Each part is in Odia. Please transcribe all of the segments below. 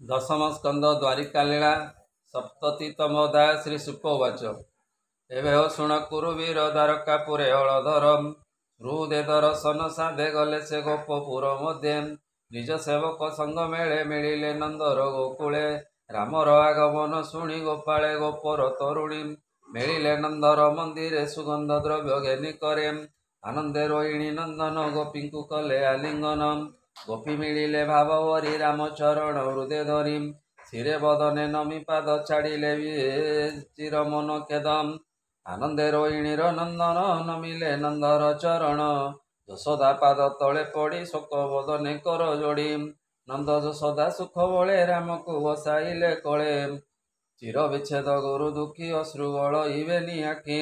ଦଶମ ସ୍କନ୍ଦ ଦ୍ୱାରିକା ଲୀଳା ସପ୍ତତିତମ ଅଧ୍ୟାୟ ଶ୍ରୀ ସୁକୋବାଚ। ଏବେ ହୋ ଶୁଣ କୁରୁବୀର ଦ୍ୱାରକାପୁରେ ହଳଧର ହୃଦେ ଦର୍ଶନ ସାଧେ ଗଲେ ସେ ଗୋପପୁର ମଧ୍ୟେ ନିଜ ସେବକ ସଙ୍ଗ ମେଳେ ମିଳିଲେ ନନ୍ଦର ଗୋକୁଳେ ରାମର ଆଗମନ ଶୁଣି ଗୋପାଳେ ଗୋପର ତରୁଣୀ ମିଳିଲେ ନନ୍ଦର ମନ୍ଦିରେ ସୁଗନ୍ଧ ଦ୍ରବ୍ୟ ଘେନି କରେ ଆନନ୍ଦେ ରୋହିଣୀ ନନ୍ଦନ ଗୋପୀଙ୍କୁ କଲେ ଆଲିଙ୍ଗନ ଗୋପୀ ମିଳିଲେ ଭାବବରୀ ରାମଚରଣ ହୃଦେ ଧରି ଶିରେ ବଦନେ ନମି ପାଦ ଛାଡ଼ିଲେ ଚିର ମନ କେଦମ ଆନନ୍ଦେ ରୋହିଣୀର ନନ୍ଦନ ନମିଲେ ନନ୍ଦର ଚରଣ ଯଶୋଦା ପାଦ ତଳେ ପଡ଼ି ଶୋକ ବଦନେ କର ଯୋଡ଼ି ନନ୍ଦ ଯଶୋଦା ସୁଖ ବଳେ ରାମକୁ ବସାଇଲେ କୋଳେ ଚିର ବିଚ୍ଛେଦ ଗୁରୁ ଦୁଃଖୀ ଅଶ୍ରୁ ବଳଇବେନି ଆଖି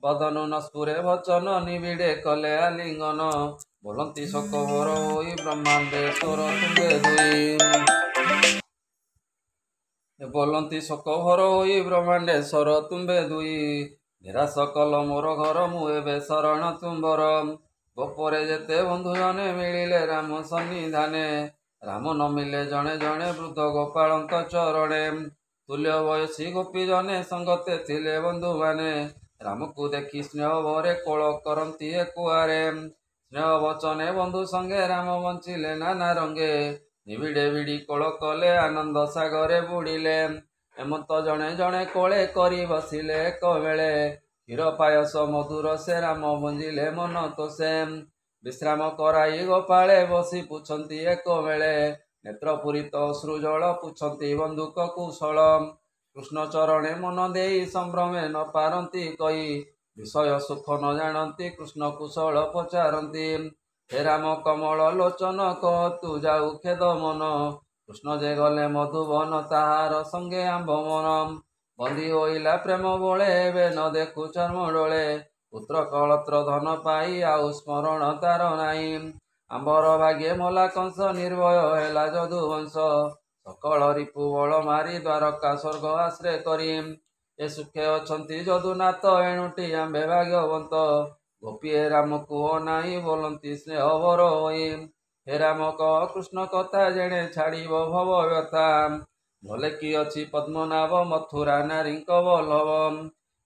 ବଦନୁ ନସ୍ଫୁରେ ବଚନ ନିବିଡ଼େ କଲେ ଆଲିଙ୍ଗନ ବୋଲନ୍ତି ଶୋକ ଭର ହୋଇ ବ୍ରହ୍ମାଣ୍ଡେଶ୍ୱର ତୁମ୍ଭେ ଦୁଇ ବୋଲନ୍ତି ଶୋକ ଭର ହୋଇ ବ୍ରହ୍ମାଣ୍ଡେଶ୍ୱର ତୁମ୍ଭେ ଦୁଇ ନିରାଶ କଲ ମୋର ଘର ମୁଁ ଏବେ ଶରଣ ତୁମ୍ଭର ଗୋପରେ ଯେତେ ବନ୍ଧୁ ଜନେ ମିଳିଲେ ରାମ ସନ୍ନିଧାନେ ରାମ ନ ମିଳେ ଜଣେ ଜଣେ ବୃଦ୍ଧ ଗୋପାଳଙ୍କ ଚରଣେ ତୁଲ୍ୟ ବୟସୀ ଗୋପୀ ଜନେ ସଙ୍ଗତେ ଥିଲେ ବନ୍ଧୁମାନେ ରାମକୁ ଦେଖି ସ୍ନେହ ଭରେ କୋଳ କରନ୍ତି ଏକୁଆରେ ସ୍ନେହ ବଚନେ ବନ୍ଧୁ ସଙ୍ଗେ ରାମ ବଞ୍ଚିଲେ ନାନା ରଙ୍ଗେ ନିବିଡ଼େ ବିଡ଼ି କୋଳ କଲେ ଆନନ୍ଦ ସାଗରେ ବୁଡ଼ିଲେ ଏମନ୍ତ ଜଣେ ଜଣେ କୋଳେ କରି ବସିଲେ ଏକ ବେଳେ କ୍ଷୀର ପାୟସ ମଧୁର ସେ ରାମ ଭଞ୍ଜିଲେ ମନ ତୋଷେ ବିଶ୍ରାମ କରାଇ ଗୋପାଳେ ବସି ପୁଛନ୍ତି ଏକ ବେଳେ ନେତ୍ର ପୂରିତ ଅଶ୍ରୁ ଜଳ ପୁଛନ୍ତି ବନ୍ଧୁକ କୁଶଳ କୃଷ୍ଣ ଚରଣେ ମନ ଦେଇ ସମ୍ଭ୍ରମେ ନ ପାରନ୍ତି କହି ବିଷୟ ସୁଖ ନ ଜାଣନ୍ତି କୃଷ୍ଣ କୁଶଳ ପଚାରନ୍ତି ହେ ରାମ କମଳ ଲୋଚନ କହତୁ ଯାଉ ଖେଦ ମନ କୃଷ୍ଣ ଯେ ଗଲେ ମଧୁବନ ତାହାର ସଙ୍ଗେ ଆମ୍ବ ମନ ବନ୍ଦୀ ହୋଇଲା ପ୍ରେମ ବୋଳେ ଏବେ ନ ଦେଖୁ ଚର୍ମ ଡୋଳେ ପୁତ୍ର କଳତ୍ର ଧନ ପାଇ ଆଉ ସ୍ମରଣ ତାର ନାହିଁ ଆମ୍ବର ଭାଗ୍ୟେ ମଲା କଂସ ନିର୍ଭୟ ହେଲା ଯଦୁବଂଶ ସକଳ ରିପୁ ବଳ ମାରି ଦ୍ୱାରକା ସ୍ୱର୍ଗ ଆଶ୍ରୟ କରି ଏ ସୁଖେ ଅଛନ୍ତି ଯଦୁନାଥ ଏଣୁଟି ଆମ୍ଭେ ଭାଗ୍ୟବନ୍ତ ଗୋପୀଏ ରାମକୁ ଅନାଇ ବୋଲନ୍ତି ସ୍ନେହ ଭର ହୋଇ ହେ ରାମ କହ କୃଷ୍ଣ କଥା ଜେଣେ ଛାଡ଼ିବ ଭବ ବ୍ୟଥା ଭଲେ କି ଅଛି ପଦ୍ମନାଭ ମଥୁରା ନାରୀଙ୍କ ବଲ୍ଲଭ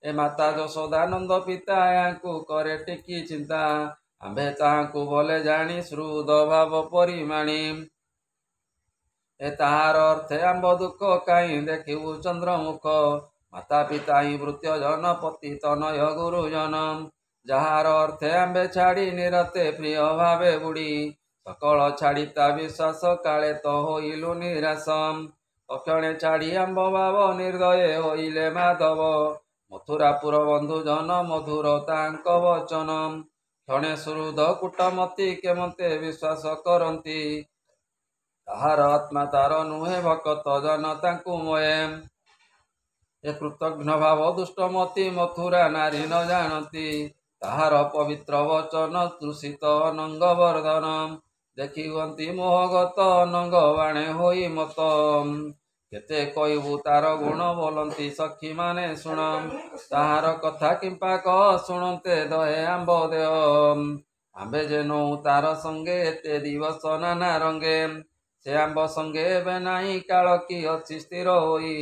ଏ ମାତା ଯଶୋଦାନନ୍ଦ ପିତା ୟାଙ୍କୁ କରେ ଟିକି ଚିନ୍ତା ଆମ୍ଭେ ତାହାଙ୍କୁ ଭଲେ ଜାଣି ଶ୍ରୁଦ ଭାବ ପରିମାଣି ଏ ତାହାର ଅର୍ଥେ ଆମ୍ବ ଦୁଃଖ କାହିଁ ଦେଖିବୁ ଚନ୍ଦ୍ରମୁଖ ମାତା ପିତା ହିଁ ଭୃତ୍ୟ ଜନ ପତି ତନୟ ଗୁରୁଜନ ଯାହାର ଅର୍ଥେ ଆମ୍ଭେ ଛାଡ଼ି ନିରତେ ପ୍ରିୟ ଭାବେ ବୁଡ଼ି ସକଳ ଛାଡ଼ି ତା ବିଶ୍ୱାସ କାଳେ ତ ହୋଇଲୁ ନିରାଶ ଅକ୍ଷଣେ ଛାଡ଼ି ଆମ୍ବ ଭାବ ନିର୍ଦୟ ହୋଇଲେ ମାଧବ ମଥୁରାପୁର ବନ୍ଧୁ ଜନ ମଧୁର ତାଙ୍କ ବଚନ କ୍ଷଣେ ସୁହୃଦ କୁଟମତି କେମତେ ବିଶ୍ୱାସ କରନ୍ତି ତାହାର ଆତ୍ମା ତାର ନୁହେଁ ଭକତ ଜନ ତାଙ୍କୁ ମୋହେ ଏ କୃତଘ୍ନ ଭାବ ଦୁଷ୍ଟମତି ମଥୁରା ନାରୀ ନ ଜାଣନ୍ତି ତାହାର ପବିତ୍ର ବଚନ ତୃଷିତ ଅନଙ୍ଗ ବର୍ଦ୍ଧନ ଦେଖି ହୁଅନ୍ତି ମୋହଗତ ଅନଙ୍ଗ ବାଣେ ହୋଇ ମତ କେତେ କହିବୁ ତାର ଗୁଣ ବୋଲନ୍ତି ସଖୀ ମାନେ ଶୁଣ ତାହାର କଥା କିମ୍ପା କହ ଶୁଣନ୍ତେ ଦହେ ଆମ୍ବ ଦେହ ଆମ୍ଭେ ଯେ ନଉ ତାର ସଙ୍ଗେ ଏତେ ଦିବସ ନାନା ରଙ୍ଗେ ସେ ଆମ୍ବ ସଙ୍ଗେ ଏବେ ନାହିଁ କାଳ କି ଅଛି ସ୍ଥିର ହୋଇ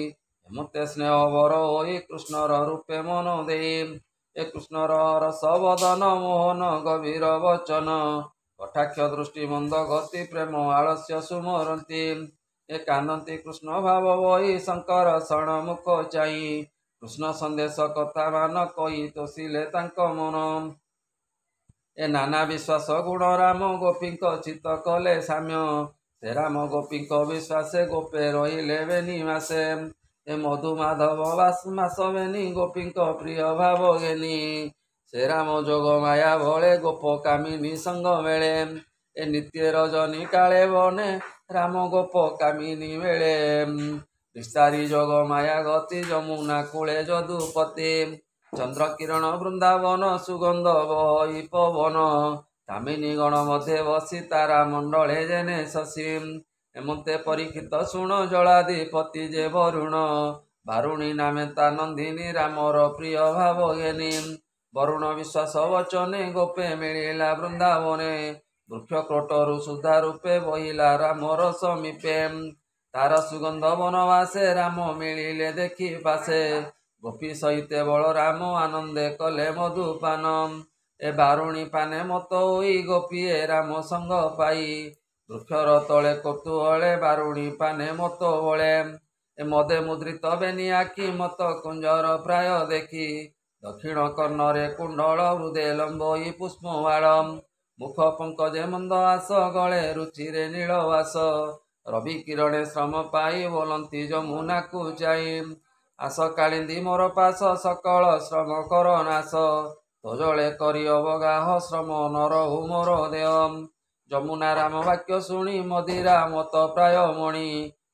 ଏମତେ ସ୍ନେହ ବର ହୋଇ କୃଷ୍ଣର ରୂପେ ମନ ଦେଇ ଏ କୃଷ୍ଣର ରସ ବଦନ ମୋହନ ଗଭୀର ବଚନ କଟାକ୍ଷ ଦୃଷ୍ଟି ମନ୍ଦ ଗତି ପ୍ରେମ ଆଳସ୍ୟ ସୁମରନ୍ତି ଏ କାନ୍ଦନ୍ତି କୃଷ୍ଣ ଭାବ ବହି ଶଙ୍କର ଶରଣ ମୁଖ ଚାହିଁ କୃଷ୍ଣ ସନ୍ଦେଶ କଥା ମାନ କହି ତୋଷିଲେ ତାଙ୍କ ମନ ଏ ନାନା ବିଶ୍ୱାସ ଗୁଣ ରାମ ଗୋପୀଙ୍କ ଚିତ୍ତ କଲେ ସାମ୍ୟ ସେ ରାମ ଗୋପୀଙ୍କ ବିଶ୍ୱାସେ ଗୋପେ ରହିଲେ ବେନି ମାସେ ଏ ମଧୁ ମାଧବ ମାସ ବେନି ଗୋପୀଙ୍କ ପ୍ରିୟ ଭାବ ଘେନି ସେ ରାମ ଯୋଗ ମାୟା ଭଳେ ଗୋପ କାମିନୀ ସଙ୍ଗ ମେଳେ ଏ ନିତ୍ୟ ରଜନୀ କାଳେ ବନେ ରାମ ଗୋପ କାମିନୀ ମେଳେ ବିସ୍ତାରୀ ଯୋଗ ମାୟା ଗତି ଯମୁନା କୂଳେ ଯଦୁପତି ଚନ୍ଦ୍ର କିରଣ ବୃନ୍ଦାବନ ସୁଗନ୍ଧ ବହି ପବନ କାମିନୀ ଗଣ ମଧ୍ୟେ ବସି ତାରା ମଣ୍ଡଳେ ଜେନେ ଶଶୀ ଏମତେ ପରୀକ୍ଷିତ ଶୁଣ ଜଳାଧିପତି ଯେ ବରୁଣ ବାରୁଣୀ ନାମେ ତା ନନ୍ଦିନୀ ରାମର ପ୍ରିୟ ଭାବ ଘେନି ବରୁଣ ବିଶ୍ୱାସ ବଚନେ ଗୋପେ ମିଳିଲା ବୃନ୍ଦାବନେ ବୃକ୍ଷ କ୍ରୋଟରୁ ସୁଧା ରୂପେ ବହିଲା ରାମର ସମୀପେ ତାର ସୁଗନ୍ଧ ବନବାସେ ରାମ ମିଳିଲେ ଦେଖି ପାଶେ। ଗୋପୀ ସହିତେ ବଳରାମ ଆନନ୍ଦେ କଲେ ମଧୁପାନ। ଏ ବାରୁଣୀ ପାନେ ମତ ହୋଇ ଗୋପୀଏ ରାମ ସଙ୍ଗ ପାଇ। ବୃକ୍ଷର ତଳେ କୌତୂହଳେ ବାରୁଣୀ ପାନେ ମତ ବଳେ। ଏ ମଦେ ମୁଦ୍ରିତ ବେନି ଆଖି ମତ କୁଞ୍ଜର ପ୍ରାୟ ଦେଖି। ଦକ୍ଷିଣ କର୍ଣ୍ଣରେ କୁଣ୍ଡଳ ହୃଦେ ଲମ୍ବୋଇ ପୁଷ୍ପମାଳ। ମୁଖ ପଙ୍କଜେ ମନ୍ଦ ହାସ ଗଳେ ରୁଚିରେ ନୀଳବାସ। ରବି କିରଣେ ଶ୍ରମ ପାଇ ବୋଲନ୍ତି ଯମୁନାକୁ ଯାଇ। ଆସ କାଳିନ୍ଦୀ ମୋର ପାଶ ସକଳ ଶ୍ରମ କର ନାଶ। ତୋଜଳେ କରି ଅବଗାହ ଶ୍ରମ ନରହୁ ମୋର ଦେହ। ଯମୁନା ରାମ ବାକ୍ୟ ଶୁଣି ମଦିରା ମତ ପ୍ରାୟ ମଣି।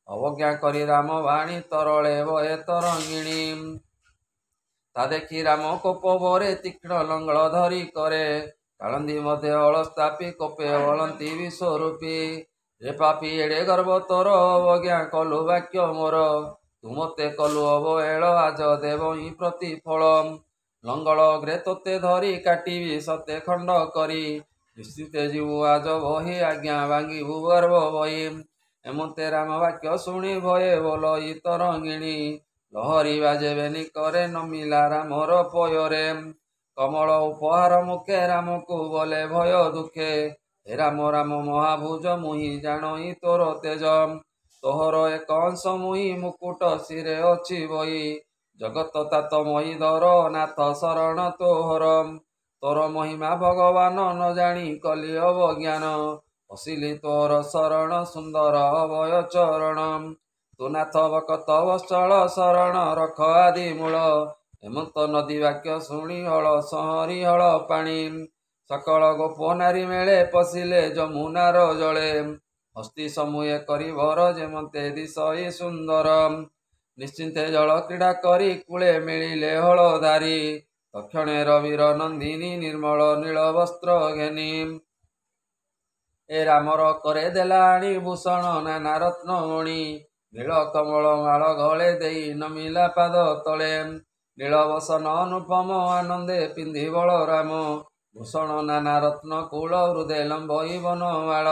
ଅବଜ୍ଞା କରି ରାମ ବାଣୀ ତରଳେ ବହେ ତରଙ୍ଗିଣୀ। ତା ଦେଖି ରାମ କୋପ ଭରେ ତୀକ୍ଷ୍ଣ ଲଙ୍ଗଳ ଧରି କରେ। କାଳନ୍ଦୀ ମଧ୍ୟ ଅଳସ୍ତାପି କୋପେ ବଳନ୍ତି ବିଶ୍ୱରୂପୀ। ରେ ପାପି ଏଡ଼େ ଗର୍ବ ତୋର ଅବଜ୍ଞା କଲୁ ବାକ୍ୟ ମୋର। ତୁ ମତେ କଲୁ ଅବହେଳ ଆଜ ଦେବ ହିଁ ପ୍ରତିଫଳ। ଲଙ୍ଗଳ ଅଗ୍ରେ ତୋତେ ଧରି କାଟିବି ସତେ ଖଣ୍ଡ କରି। ନିଶ୍ଚିତେ ଯିବୁ ଆଜ ବହି ଆଜ୍ଞା ଭାଙ୍ଗିବୁ ଗର୍ବ ବହି। ଏମତେ ରାମ ବାକ୍ୟ ଶୁଣି ଭୟେ ବୋଲଇ ତରଙ୍ଗିଣୀ। ଲହରୀ ବାଜେ ବେନି କରେ ନମିଲା ରାମର ପୟରେ। କମଳ ଉପହାର ମୁଖେ ରାମକୁ ବୋଲେ ଭୟ ଦୁଃଖେ। ହେ ରାମ ରାମ ମହାଭୁଜ ମୁହିଁ ଜାଣଇ ତୋର ତେଜ। ତୋହର ଏକ ଅଂଶ ମୁହିଁ ମୁକୁଟ ଶିରେ ଅଛି ବହି। ଜଗତ ତାତ ମହିଧର ନାଥ ଶରଣ ତୋହର। ତୋର ମହିମା ଭଗବାନ ନ ଜାଣି କଲି ଅବଜ୍ଞାନ। ପଶିଲି ତୋର ଶରଣ ସୁନ୍ଦର ଅଭୟ ଚରଣ। ତୁ ନାଥ ଭକତ ବତ୍ସଳ ଶରଣ ରଖ ଆଦି ମୂଳ। ହେମନ୍ତ ନଦୀ ବାକ୍ୟ ଶୁଣି ହଳ ସଂହରି ହଳ ପାଣି। ସକଳ ଗୋପ ନାରୀ ମେଳେ ପଶିଲେ ଯମୁନାର ଜଳେ। ହସ୍ତି ସମୂହେ କରି ଭର ଯେମତେ ଦିଶଇ ସୁନ୍ଦର। ନିଶ୍ଚିନ୍ତେ ଜଳ କ୍ରୀଡ଼ା କରି କୂଳେ ମିଳିଲେ ହଳଧାରୀ। ତକ୍ଷଣେ ରବିର ନନ୍ଦିନୀ ନିର୍ମଳ ନୀଳ ବସ୍ତ୍ର ଘେନି। ଏ ରାମର করে ଦେଲା ଆଣି ଭୂଷଣ ନାନା ରତ୍ନମଣି। ନୀଳ କମଳ ମାଳ ଗଳେ ଦେଇ ନମିଲା ପାଦ ତଳେ। ନୀଳ ବସନ ଅନୁପମ ଆନନ୍ଦେ ପିନ୍ଧି ବଳରାମ। ଭୂଷଣ ନାନା ରତ୍ନ କୂଳ ହୃଦେ ଲମ୍ବଇ ବନମାଳ।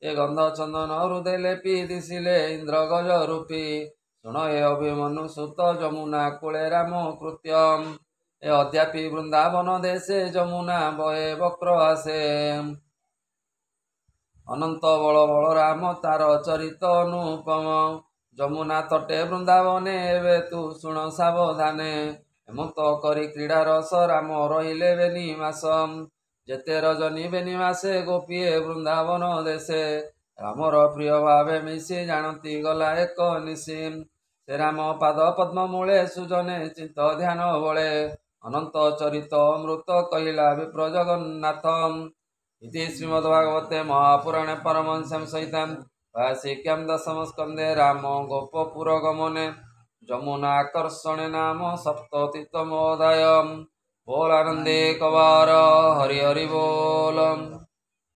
ଏ ଗନ୍ଧ ଚନ୍ଦନ ହୃଦେ ଲେପି ଦିଶିଲେ ଇନ୍ଦ୍ର ଗଜ ରୂପୀ। ଶୁଣ ଏ ଅଭିମନ୍ୟୁ ସୁତ ଯମୁନା କୂଳେ ରାମ କୃତ୍ୟ। ଏ ଅଦ୍ୟାପି ବୃନ୍ଦାବନ ଦେଶେ ଯମୁନା ବହେ ବକ୍ର ଆସେ। ଅନନ୍ତ ବଳ ବଳରାମ ତାର ଚରିତ ଅନୁପମ। ଯମୁନା ତଟେ ବୃନ୍ଦାବନେ ଏବେ ତୁ ଶୁଣ ସାବଧାନେ। ହେମନ୍ତ କରି କ୍ରୀଡ଼ା ରସ ରାମ ରହିଲେ ବେନି ମାସ। ଯେତେ ରଜନୀ ବେନି ମାସେ ଗୋପୀଏ ବୃନ୍ଦାବନ ଦେଶେ। ରାମର ପ୍ରିୟ ଭାବେ ମିଶି ଜାଣନ୍ତି ଗଲା ଏକ ନିଶି। ସେ ରାମ ପାଦ ପଦ୍ମ ମୂଳେ ସୁଜନେ ଚିତ୍ତ ଧ୍ୟାନ ବଳେ। ଅନନ୍ତ ଚରିତ ଅମୃତ କହିଲା ବିପ୍ର ଜଗନ୍ନାଥ। इति श्रीमद्भागवते महापुराणे परमहंस्यां सहितां भाष्यिक्यां दशमस्कन्धे रामो गोपपुरगमने जमुनाकर्षणे नाम सप्ततितमोऽध्यायः। बोल आनन्दे कवार हरि हरि बोल।